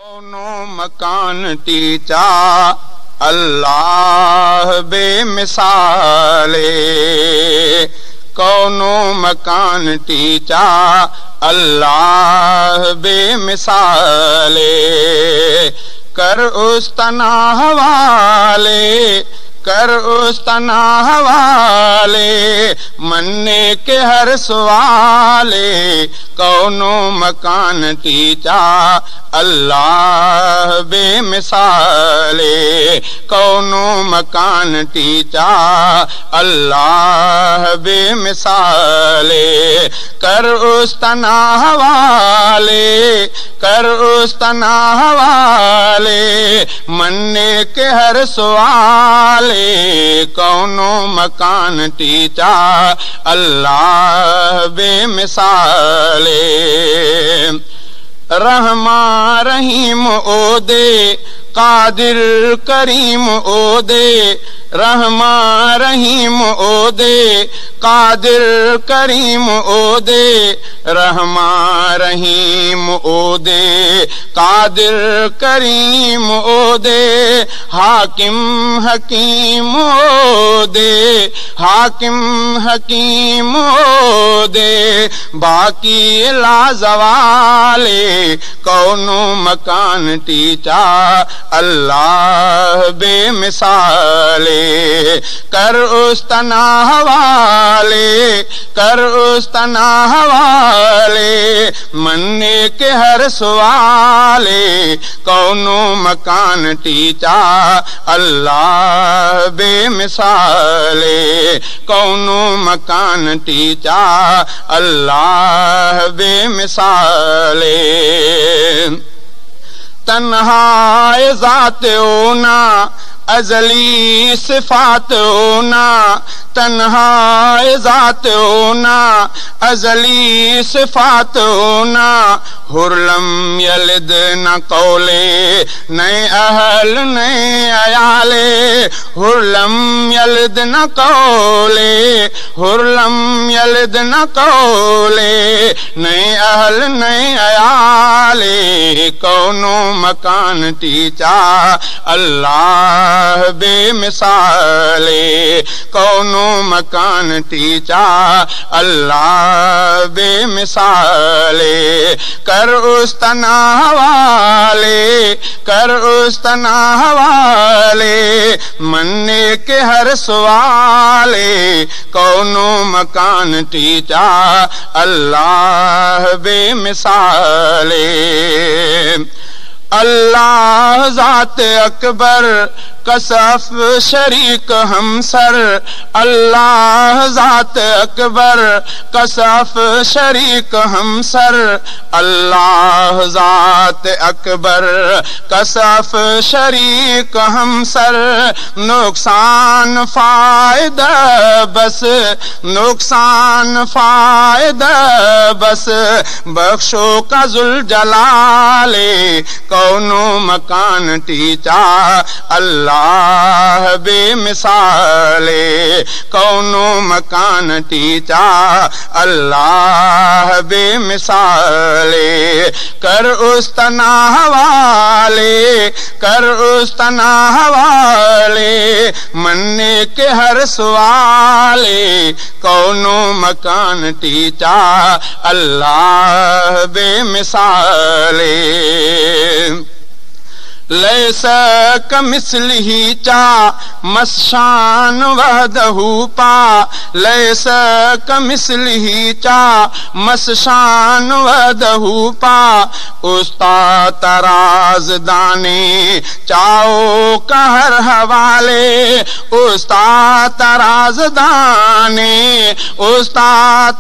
कौनो मकान टीचा अल्लाह बेमिसाले, कौनो मकान टीचा अल्लाह बेमिसाले, कर उस तना हवाले, कर उस तना हवाले, मन्ने के हर सवाले, कौनो मकान टीचा अल्लाह बेमिसाले, कौनो मकान टीचा अल्लाह बेमिसाले, कर उस तना हवाले, कर उस तना हवाले, मन्ने के हर सवाले, कौनो मकान टीचा अल्लाह बेमिसाले, रहमा रहीम ओ दे, कादिर करीम ओ दे, रहमा रहीम ओ दे, कादिर करीम ओ दे, रहमा रहीम ओ दे, कादिर करीम ओ दे, हाकिम हकीम ओ दे, हाकिम हकीम ओ दे, बाकी लाजवाले, कौनो मकान टीचा अल्लाह बेमिसाले, कर उस तना हवाले, कर उस तना हवाले, मन्ने के हर सवाले, कौनो मकान टीचा अल्लाह बेमिसाले, कौनो मकान टीचा अल्लाह बेमिसाले, तन्हा ज़ात होना अज़ली सिफात होना, तन्हा ज़ात होना अज़ली सिफात होना, हुर्लम यलिद न कौले नए अहल नए अयाले, हुर्लम यलिद न कौले, हुर्लम यलिद न कौले, नए अहल नए अयाले, कौनो मकान टीचा अल्लाह बेमिसाले, कौनो मकान टीचा अल्लाह बेमिसाले, कर उस तना हवाले, कर उस तना हवाले, मन्ने के हर सवाले, कौनो मकान टीचा अल्लाह बेमिसाले, अल्लाह ज़ात अकबर कसफ शरीक हमसर, अल्लाह ज़ात अकबर कसफ शरीक हमसर, अल्लाह ज़ात अकबर कसफ शरीक हमसर, नुकसान फायदा बस, नुकसान फायदा बस, बख्शो का जुल जलाले, कौनो मकान टीचा अल्लाह बेमिसाले, कौनो मकान टीचा अल्लाह बेमिसाले, कर उस तना हवाले, कर उस तना हवाले, मन्ने के हर सवाले, कौनो मकान टीचा अल्लाह बेमिसाले, लैसा कमिस्लिही चा मस्शान वहदहू पा, लैसा कमिस्लिही चा मस्शान वहदहू पा, उस्ता तराज दाने चाओ का हर हवाले, उस्ता तराज दाने, उस्ता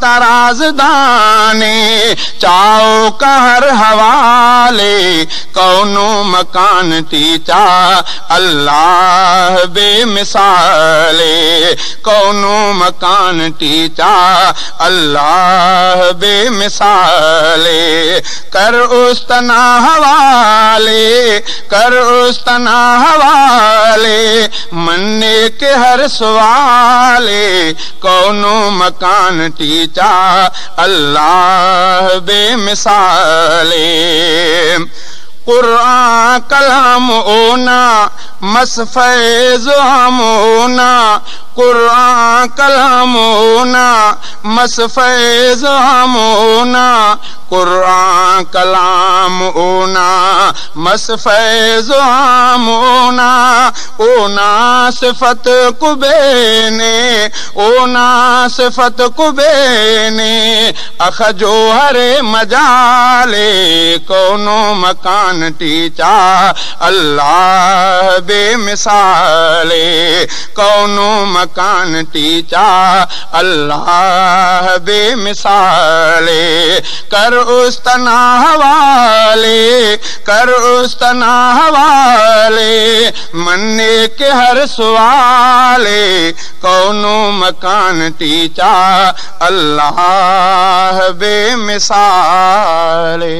तराज दाने चाओ का हर हवाले, कौनो मकान टीचा अल्लाह बेमिसाले, कौनो मकान टीचा अल्लाह बेमिसाले, कर उस तना हवाले, कर उस तना हवाले, मन्ने के हर सवाले, कौनो मकान टीचा अल्लाह बेमिसाले, قرآن کلام اونا مس فیض ہم اونا قرآن کلام اونا مس فیض ہم اونا قرآن کلام اونا مس فیض ہم اونا اونا صفت کبینے اونا صفت کبینے اخ جوہر مجالے کونو مکان ٹیچا اللہ بے مثالے کونو مکان ٹیچا اللہ بے مثالے کر استنا حوالے کر استنا حوالے مننے کے ہر سوالے کونو مکان ٹیچا اللہ بے مثالے